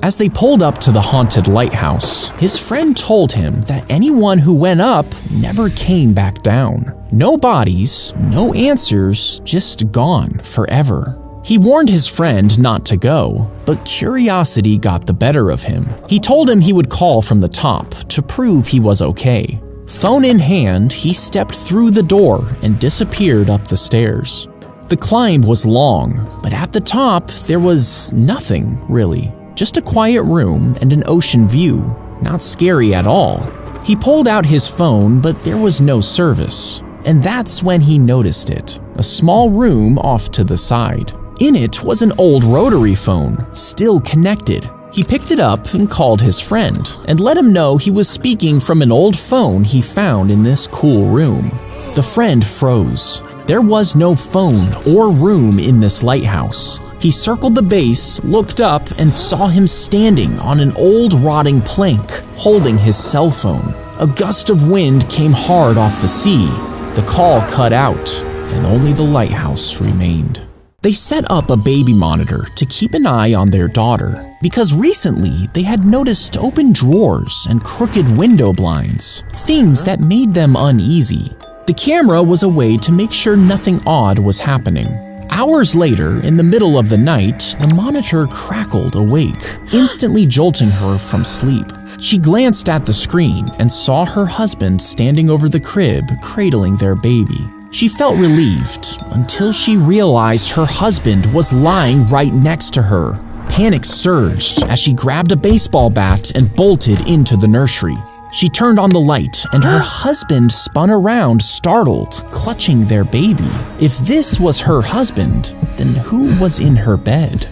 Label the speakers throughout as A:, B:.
A: As they pulled up to the haunted lighthouse, his friend told him that anyone who went up never came back down. No bodies, no answers, just gone forever. He warned his friend not to go, but curiosity got the better of him. He told him he would call from the top to prove he was okay. Phone in hand, he stepped through the door and disappeared up the stairs. The climb was long, but at the top there was nothing, really. Just a quiet room and an ocean view. Not scary at all. He pulled out his phone, but there was no service. And that's when he noticed it. A small room off to the side. In it was an old rotary phone, still connected. He picked it up and called his friend, and let him know he was speaking from an old phone he found in this cool room. The friend froze. There was no phone or room in this lighthouse. He circled the base, looked up, and saw him standing on an old rotting plank, holding his cell phone. A gust of wind came hard off the sea. The call cut out, and only the lighthouse remained. They set up a baby monitor to keep an eye on their daughter, because recently they had noticed open drawers and crooked window blinds, things that made them uneasy. The camera was a way to make sure nothing odd was happening. Hours later, in the middle of the night, the monitor crackled awake, instantly jolting her from sleep. She glanced at the screen and saw her husband standing over the crib, cradling their baby. She felt relieved until she realized her husband was lying right next to her. Panic surged as she grabbed a baseball bat and bolted into the nursery. She turned on the light, and her husband spun around, startled, clutching their baby. If this was her husband, then who was in her bed?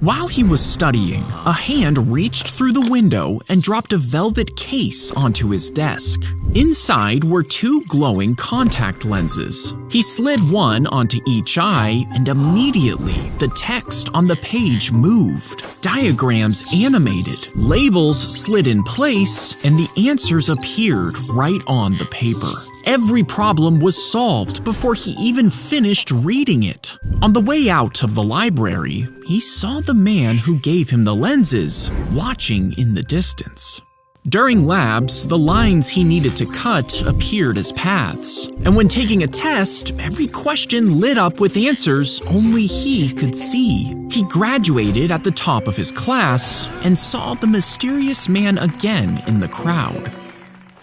A: While he was studying, a hand reached through the window and dropped a velvet case onto his desk. Inside were 2 glowing contact lenses. He slid one onto each eye, and immediately the text on the page moved. Diagrams animated, labels slid in place, and the answers appeared right on the paper. Every problem was solved before he even finished reading it. On the way out of the library, he saw the man who gave him the lenses watching in the distance. During labs, the lines he needed to cut appeared as paths, and when taking a test, every question lit up with answers only he could see. He graduated at the top of his class and saw the mysterious man again in the crowd.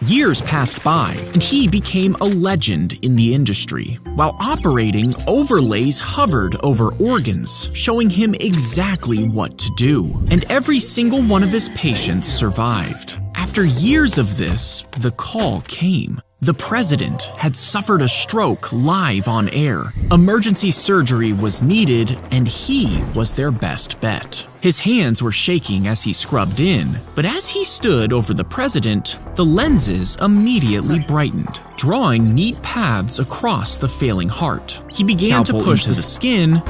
A: Years passed by, and he became a legend in the industry. While operating, overlays hovered over organs, showing him exactly what to do. And every single one of his patients survived. After years of this, the call came. The president had suffered a stroke live on air. Emergency surgery was needed, and he was their best bet. His hands were shaking as he scrubbed in, but as he stood over the president, the lenses immediately brightened, drawing neat paths across the failing heart. He began to push the skin,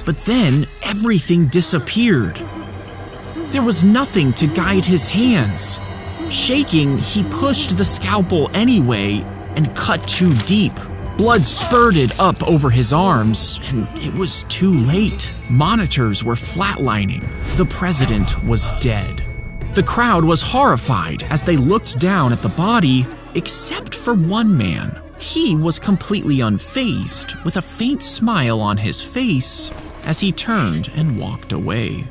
A: but then everything disappeared. There was nothing to guide his hands. Shaking, he pushed the scalpel anyway and cut too deep. Blood spurted up over his arms, and it was too late. Monitors were flatlining. The president was dead. The crowd was horrified as they looked down at the body, except for one man. He was completely unfazed, with a faint smile on his face as he turned and walked away.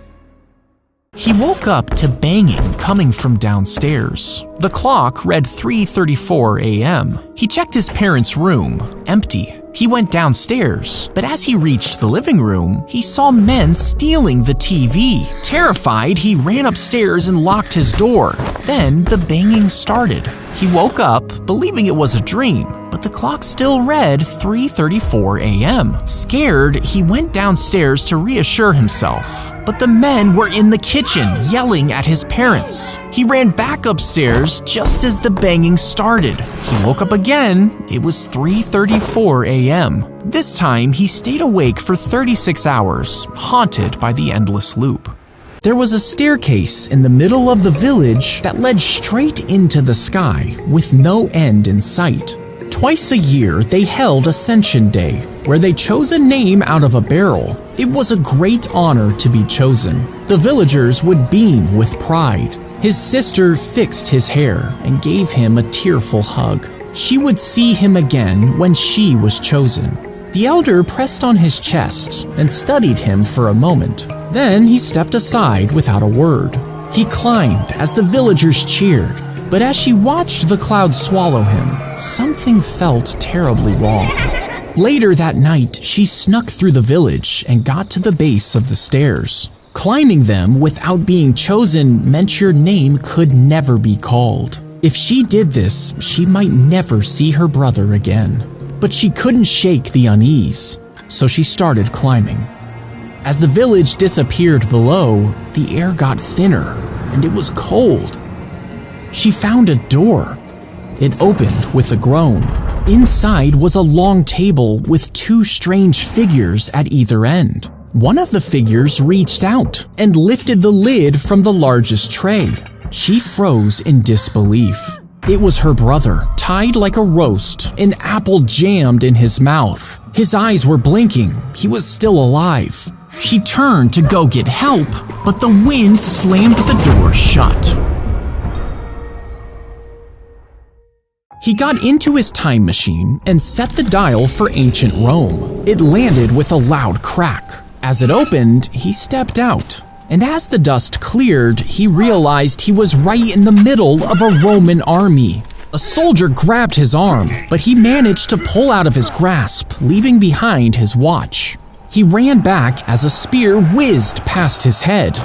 A: He woke up to banging coming from downstairs. The clock read 3:34 a.m. He checked his parents' room, empty. He went downstairs, but as he reached the living room, he saw men stealing the TV. Terrified, he ran upstairs and locked his door. Then the banging started. He woke up, believing it was a dream, but the clock still read 3:34 a.m. Scared, he went downstairs to reassure himself, but the men were in the kitchen yelling at his parents. He ran back upstairs just as the banging started. He woke up again. It was 3:34 a.m. This time, he stayed awake for 36 hours, haunted by the endless loop. There was a staircase in the middle of the village that led straight into the sky with no end in sight. Twice a year, they held Ascension Day, where they chose a name out of a barrel. It was a great honor to be chosen. The villagers would beam with pride. His sister fixed his hair and gave him a tearful hug. She would see him again when she was chosen. The elder pressed on his chest and studied him for a moment. Then he stepped aside without a word. He climbed as the villagers cheered, but as she watched the cloud swallow him, something felt terribly wrong. Later that night, she snuck through the village and got to the base of the stairs. Climbing them without being chosen meant your name could never be called. If she did this, she might never see her brother again. But she couldn't shake the unease, so she started climbing. As the village disappeared below, the air got thinner and it was cold. She found a door. It opened with a groan. Inside was a long table with two strange figures at either end. One of the figures reached out and lifted the lid from the largest tray. She froze in disbelief. It was her brother, tied like a roast, an apple jammed in his mouth. His eyes were blinking. He was still alive. She turned to go get help, but the wind slammed the door shut. He got into his time machine and set the dial for ancient Rome. It landed with a loud crack. As it opened, he stepped out. And as the dust cleared, he realized he was right in the middle of a Roman army. A soldier grabbed his arm, but he managed to pull out of his grasp, leaving behind his watch. He ran back as a spear whizzed past his head.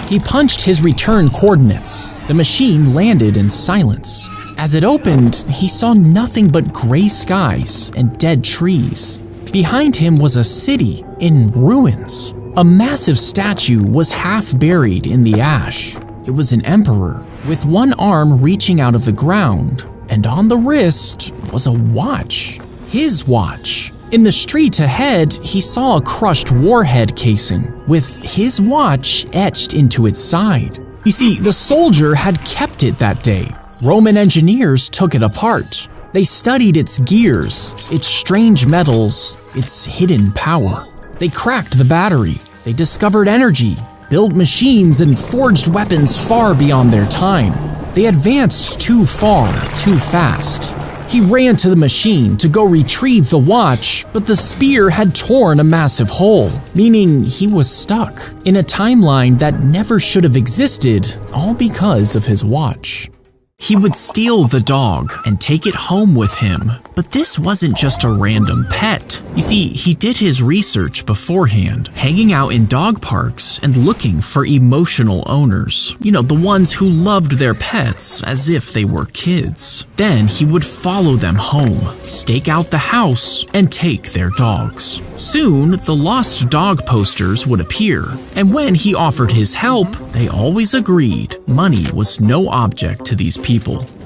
A: He punched his return coordinates. The machine landed in silence. As it opened, he saw nothing but gray skies and dead trees. Behind him was a city in ruins. A massive statue was half buried in the ash. It was an emperor, with one arm reaching out of the ground, and on the wrist was a watch. His watch. In the street ahead, he saw a crushed warhead casing, with his watch etched into its side. You see, the soldier had kept it that day. Roman engineers took it apart. They studied its gears, its strange metals, its hidden power. They cracked the battery. They discovered energy, built machines, and forged weapons far beyond their time. They advanced too far, too fast. He ran to the machine to go retrieve the watch, but the spear had torn a massive hole, meaning he was stuck in a timeline that never should have existed, all because of his watch. He would steal the dog and take it home with him, but this wasn't just a random pet. You see, he did his research beforehand, hanging out in dog parks and looking for emotional owners. You know, the ones who loved their pets as if they were kids. Then he would follow them home, stake out the house, and take their dogs. Soon, the lost dog posters would appear, and when he offered his help, they always agreed money was no object to these people.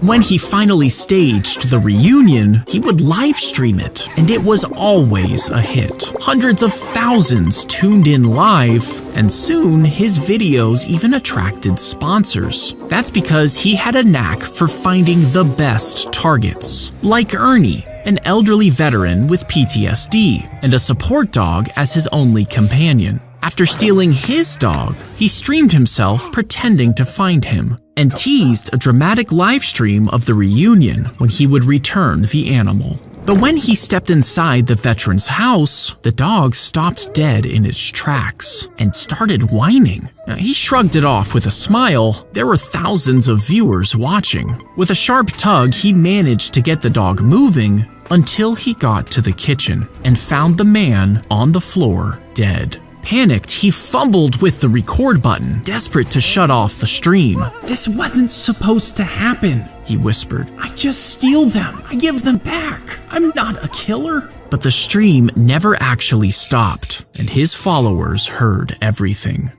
A: When he finally staged the reunion, he would live stream it, and it was always a hit. Hundreds of thousands tuned in live, and soon his videos even attracted sponsors. That's because he had a knack for finding the best targets, like Ernie, an elderly veteran with PTSD, and a support dog as his only companion. After stealing his dog, he streamed himself pretending to find him, and teased a dramatic live stream of the reunion when he would return the animal. But when he stepped inside the veteran's house, the dog stopped dead in its tracks and started whining. He shrugged it off with a smile. There were thousands of viewers watching. With a sharp tug, he managed to get the dog moving until he got to the kitchen and found the man on the floor dead. Panicked, he fumbled with the record button, desperate to shut off the stream.
B: "This wasn't supposed to happen,"
A: he whispered.
B: "I just steal them. I give them back. I'm not a killer."
A: But the stream never actually stopped, and his followers heard everything.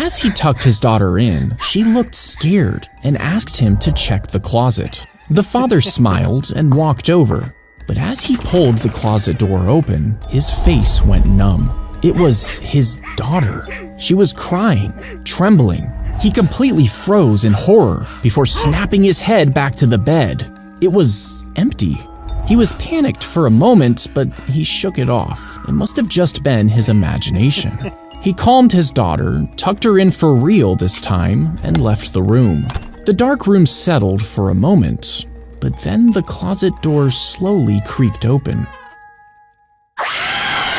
A: As he tucked his daughter in, she looked scared and asked him to check the closet. The father smiled and walked over, but as he pulled the closet door open, his face went numb. It was his daughter. She was crying, trembling. He completely froze in horror before snapping his head back to the bed. It was empty. He was panicked for a moment, but he shook it off. It must have just been his imagination. He calmed his daughter, tucked her in for real this time, and left the room. The dark room settled for a moment, but then the closet door slowly creaked open.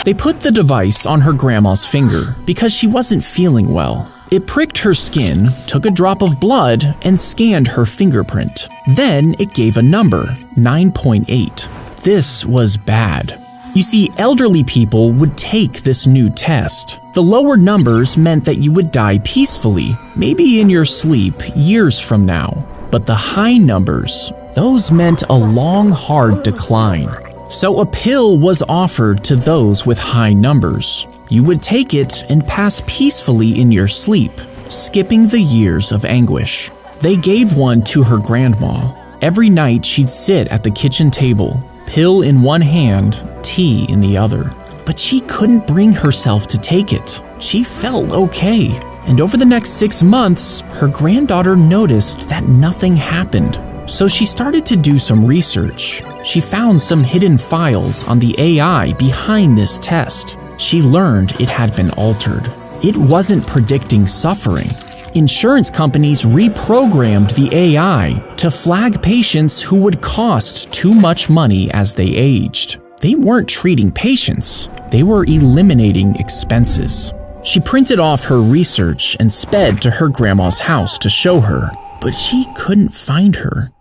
A: They put the device on her grandma's finger because she wasn't feeling well. It pricked her skin, took a drop of blood, and scanned her fingerprint. Then it gave a number, 9.8. This was bad. You see, elderly people would take this new test. The lower numbers meant that you would die peacefully, maybe in your sleep years from now. But the high numbers, those meant a long, hard decline. So a pill was offered to those with high numbers. You would take it and pass peacefully in your sleep, skipping the years of anguish. They gave one to her grandma. Every night she'd sit at the kitchen table, pill in one hand, tea in the other. But she couldn't bring herself to take it. She felt okay. And over the next 6 months, her granddaughter noticed that nothing happened. So she started to do some research. She found some hidden files on the AI behind this test. She learned it had been altered. It wasn't predicting suffering. Insurance companies reprogrammed the AI to flag patients who would cost too much money as they aged. They weren't treating patients, they were eliminating expenses. She printed off her research and sped to her grandma's house to show her, but she couldn't find her.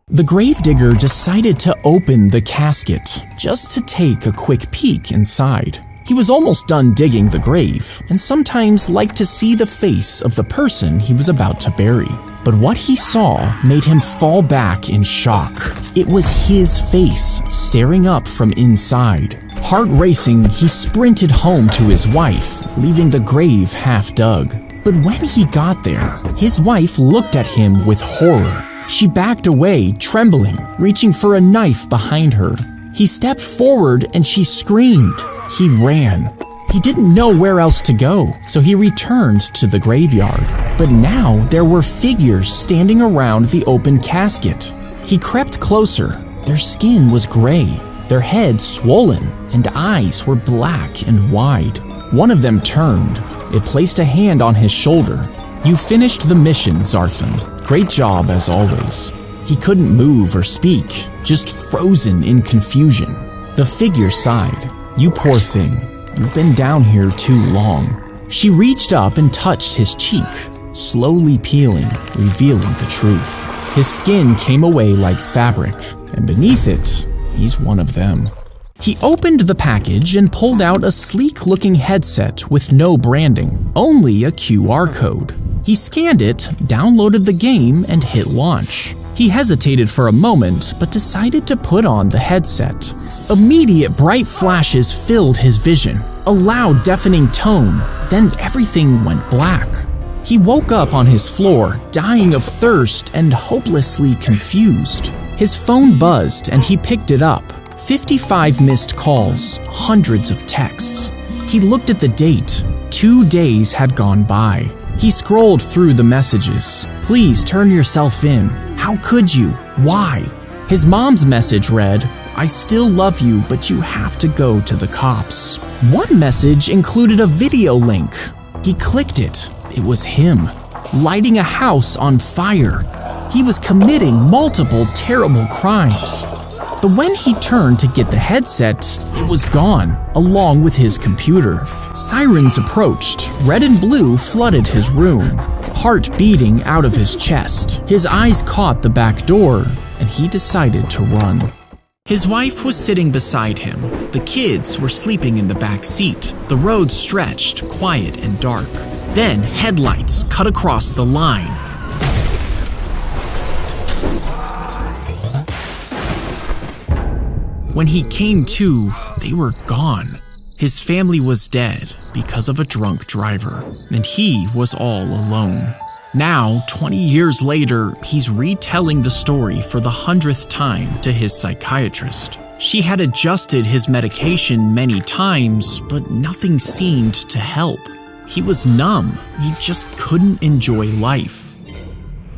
A: The gravedigger decided to open the casket just to take a quick peek inside. He was almost done digging the grave and sometimes liked to see the face of the person he was about to bury. But what he saw made him fall back in shock. It was his face staring up from inside. Heart racing, he sprinted home to his wife, leaving the grave half dug. But when he got there, his wife looked at him with horror. She backed away, trembling, reaching for a knife behind her. He stepped forward and she screamed. He ran. He didn't know where else to go, so he returned to the graveyard. But now there were figures standing around the open casket. He crept closer. Their skin was gray, their heads swollen, and eyes were black and wide. One of them turned. It placed a hand on his shoulder. "You finished the mission, Zarthan. Great job as always." He couldn't move or speak, just frozen in confusion. The figure sighed. "You poor thing. You've been down here too long." She reached up and touched his cheek, slowly peeling, revealing the truth. His skin came away like fabric, and beneath it, he's one of them. He opened the package and pulled out a sleek-looking headset with no branding, only a QR code. He scanned it, downloaded the game, and hit launch. He hesitated for a moment, but decided to put on the headset. Immediate bright flashes filled his vision, a loud, deafening tone, then everything went black. He woke up on his floor, dying of thirst and hopelessly confused. His phone buzzed and he picked it up. 55 missed calls, hundreds of texts. He looked at the date. 2 days had gone by. He scrolled through the messages. Please turn yourself in. How could you? Why? His mom's message read, I still love you, but you have to go to the cops. One message included a video link. He clicked it. It was him, lighting a house on fire. He was committing multiple terrible crimes. But when he turned to get the headset, it was gone, along with his computer. Sirens approached. Red and blue flooded his room. Heart beating out of his chest. His eyes caught the back door, and he decided to run. His wife was sitting beside him. The kids were sleeping in the back seat. The road stretched, quiet and dark. Then headlights cut across the line. When he came to, they were gone. His family was dead because of a drunk driver, and he was all alone. Now, 20 years later, he's retelling the story for the 100th time to his psychiatrist. She had adjusted his medication many times, but nothing seemed to help. He was numb. He just couldn't enjoy life.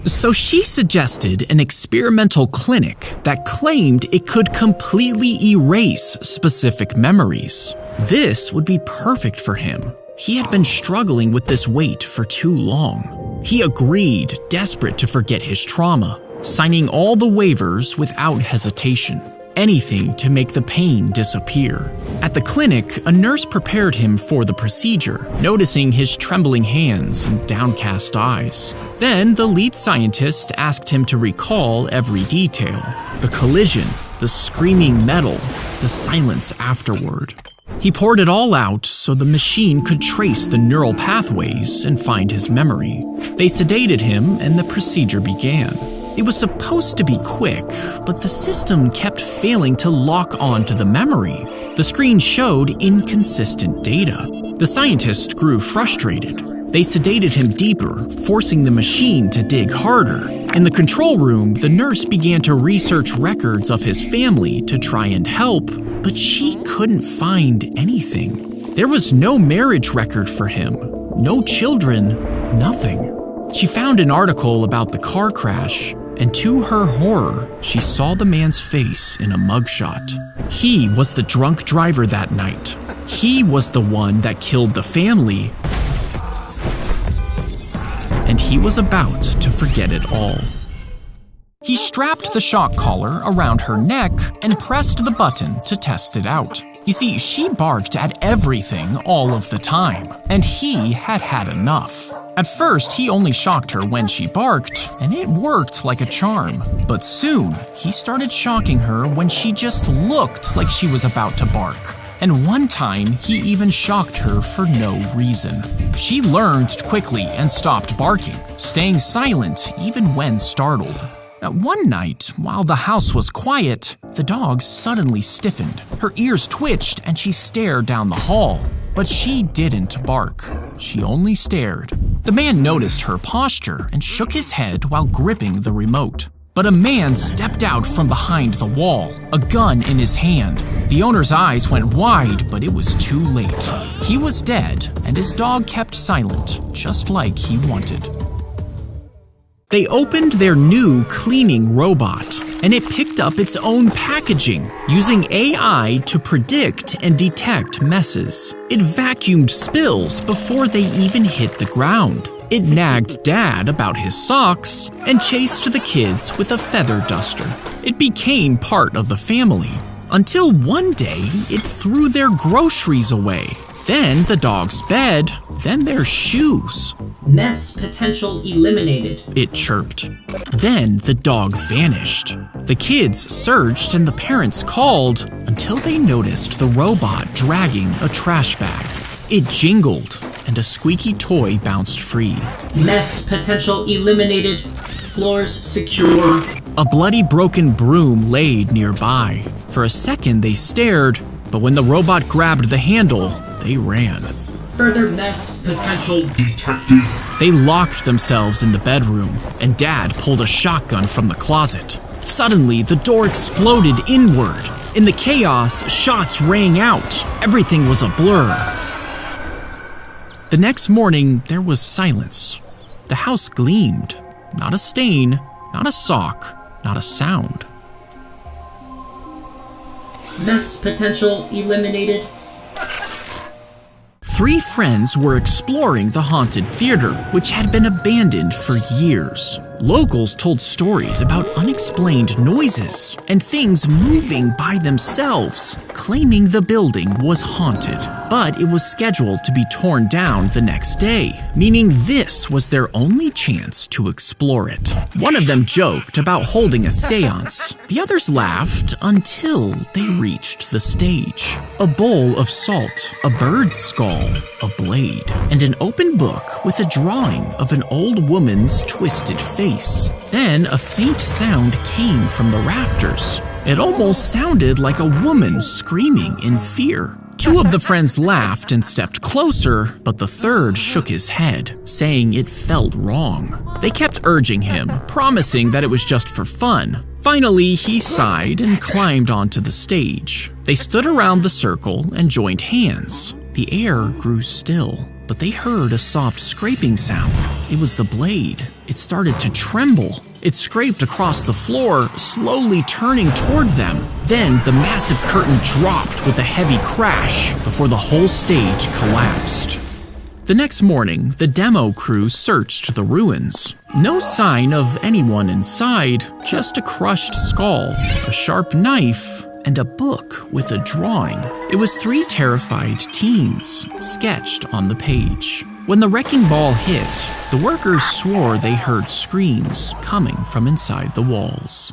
A: So she suggested an experimental clinic that claimed it could completely erase specific memories. This would be perfect for him. He had been struggling with this weight for too long. He agreed, desperate to forget his trauma, signing all the waivers without hesitation. Anything to make the pain disappear. At the clinic, a nurse prepared him for the procedure, noticing his trembling hands and downcast eyes. Then the lead scientist asked him to recall every detail: the collision, the screaming metal, the silence afterward. He poured it all out so the machine could trace the neural pathways and find his memory. They sedated him and the procedure began. It was supposed to be quick, but the system kept failing to lock onto the memory. The screen showed inconsistent data. The scientist grew frustrated. They sedated him deeper, forcing the machine to dig harder. In the control room, the nurse began to research records of his family to try and help, but she couldn't find anything. There was no marriage record for him, no children, nothing. She found an article about the car crash, and to her horror, she saw the man's face in a mugshot. He was the drunk driver that night. He was the one that killed the family, and he was about to forget it all. He strapped the shock collar around her neck and pressed the button to test it out. You see, she barked at everything all of the time, and he had had enough. At first, he only shocked her when she barked, and it worked like a charm. But soon, he started shocking her when she just looked like she was about to bark. And one time, he even shocked her for no reason. She learned quickly and stopped barking, staying silent even when startled. One night, while the house was quiet, the dog suddenly stiffened. Her ears twitched and she stared down the hall. But she didn't bark. She only stared. The man noticed her posture and shook his head while gripping the remote. But a man stepped out from behind the wall, a gun in his hand. The owner's eyes went wide, but it was too late. He was dead, and his dog kept silent, just like he wanted. They opened their new cleaning robot, and it picked up its own packaging, using AI to predict and detect messes. It vacuumed spills before they even hit the ground. It nagged Dad about his socks and chased the kids with a feather duster. It became part of the family, until one day it threw their groceries away. Then the dog's bed, then their shoes.
C: Mess potential eliminated,
A: it chirped. Then the dog vanished. The kids searched and the parents called until they noticed the robot dragging a trash bag. It jingled and a squeaky toy bounced free.
C: Mess potential eliminated, floors secure.
A: A bloody broken broom laid nearby. For a second they stared, but when the robot grabbed the handle, they ran.
C: Further mess potential detected.
A: They locked themselves in the bedroom, and Dad pulled a shotgun from the closet. Suddenly, the door exploded inward. In the chaos, shots rang out. Everything was a blur. The next morning, there was silence. The house gleamed. Not a stain, not a sock, not a sound.
C: Mess potential eliminated.
A: 3 friends were exploring the haunted theater, which had been abandoned for years. Locals told stories about unexplained noises and things moving by themselves, claiming the building was haunted. But it was scheduled to be torn down the next day, meaning this was their only chance to explore it. One of them joked about holding a seance. The others laughed until they reached the stage. A bowl of salt, a bird's skull, a blade, and an open book with a drawing of an old woman's twisted face. Then a faint sound came from the rafters. It almost sounded like a woman screaming in fear. 2 of the friends laughed and stepped closer, but the third shook his head, saying it felt wrong. They kept urging him, promising that it was just for fun. Finally, he sighed and climbed onto the stage. They stood around the circle and joined hands. The air grew still, but they heard a soft scraping sound. It was the blade. It started to tremble. It scraped across the floor, slowly turning toward them. Then the massive curtain dropped with a heavy crash before the whole stage collapsed. The next morning, the demo crew searched the ruins. No sign of anyone inside, just a crushed skull, a sharp knife, and a book with a drawing. It was 3 terrified teens, sketched on the page. When the wrecking ball hit, the workers swore they heard screams coming from inside the walls.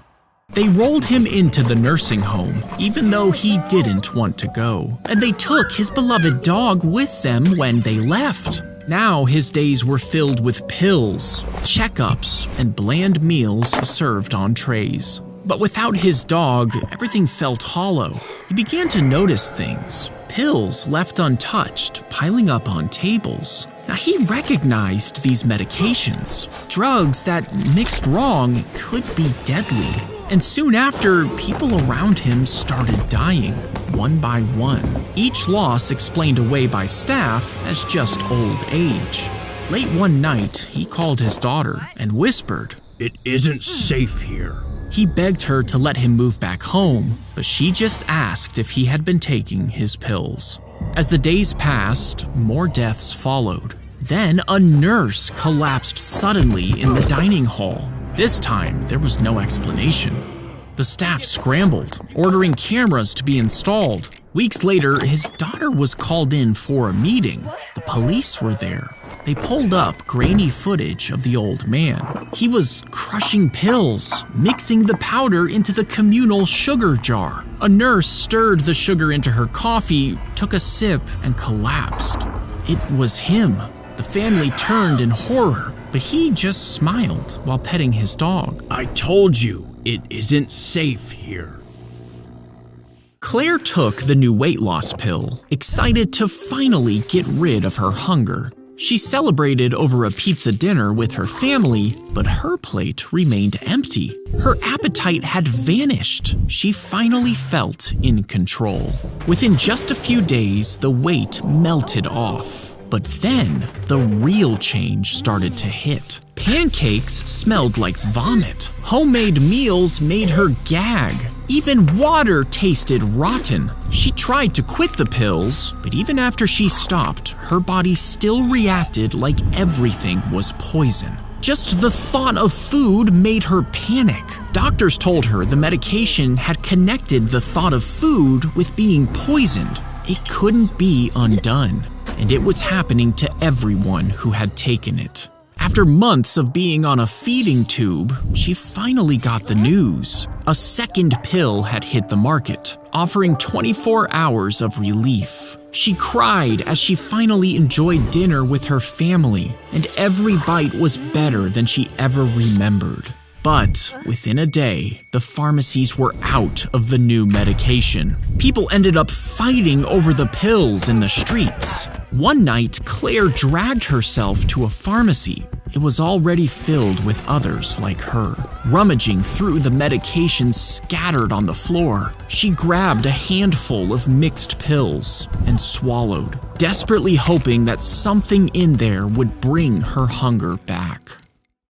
A: They rolled him into the nursing home, even though he didn't want to go, and they took his beloved dog with them when they left. Now his days were filled with pills, checkups, and bland meals served on trays. But without his dog, everything felt hollow. He began to notice things. Pills left untouched, piling up on tables. Now he recognized these medications. Drugs that, mixed wrong, could be deadly. And soon after, people around him started dying, one by one. Each loss explained away by staff as just old age. Late one night, he called his daughter and whispered,
B: "It isn't safe here."
A: He begged her to let him move back home, but she just asked if he had been taking his pills. As the days passed, more deaths followed. Then a nurse collapsed suddenly in the dining hall. This time, there was no explanation. The staff scrambled, ordering cameras to be installed. Weeks later, his daughter was called in for a meeting. The police were there. They pulled up grainy footage of the old man. He was crushing pills, mixing the powder into the communal sugar jar. A nurse stirred the sugar into her coffee, took a sip, and collapsed. It was him. The family turned in horror, but he just smiled while petting his dog.
B: "I told you, it isn't safe here."
A: Claire took the new weight loss pill, excited to finally get rid of her hunger. She celebrated over a pizza dinner with her family, but her plate remained empty. Her appetite had vanished. She finally felt in control. Within just a few days, the weight melted off. But then, the real change started to hit. Pancakes smelled like vomit. Homemade meals made her gag. Even water tasted rotten. She tried to quit the pills, but even after she stopped, her body still reacted like everything was poison. Just the thought of food made her panic. Doctors told her the medication had connected the thought of food with being poisoned. It couldn't be undone, and it was happening to everyone who had taken it. After months of being on a feeding tube, she finally got the news. A second pill had hit the market, offering 24 hours of relief. She cried as she finally enjoyed dinner with her family, and every bite was better than she ever remembered. But within a day, the pharmacies were out of the new medication. People ended up fighting over the pills in the streets. One night, Claire dragged herself to a pharmacy. It was already filled with others like her. Rummaging through the medications scattered on the floor, she grabbed a handful of mixed pills and swallowed, desperately hoping that something in there would bring her hunger back.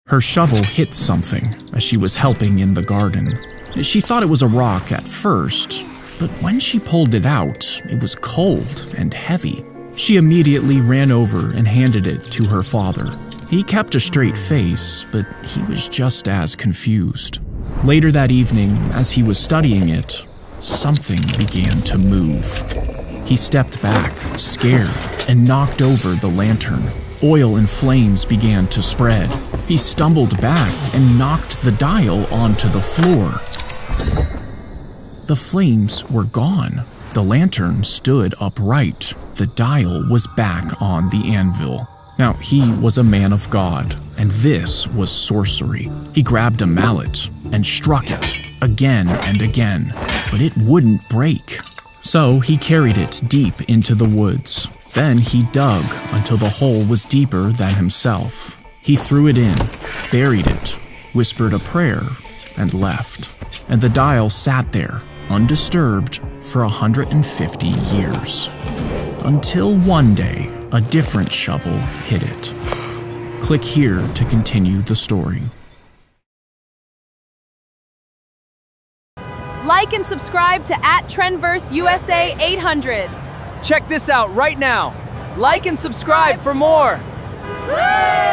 A: Her shovel hit something as she was helping in the garden. She thought it was a rock at first, but when she pulled it out, it was cold and heavy. She immediately ran over and handed it to her father. He kept a straight face, but he was just as confused. Later that evening, as he was studying it, something began to move. He stepped back, scared, and knocked over the lantern. Oil and flames began to spread. He stumbled back and knocked the dial onto the floor. The flames were gone. The lantern stood upright. The dial was back on the anvil. Now, he was a man of God, and this was sorcery. He grabbed a mallet and struck it again and again, but it wouldn't break. So he carried it deep into the woods. Then he dug until the hole was deeper than himself. He threw it in, buried it, whispered a prayer, and left. And the dial sat there, undisturbed, for 150 years. Until one day, a different shovel hit it. Click here to continue the story.
D: Like and subscribe to @TrendverseUSA 800.
E: Check this out right now. Like and subscribe for more.
D: Woo!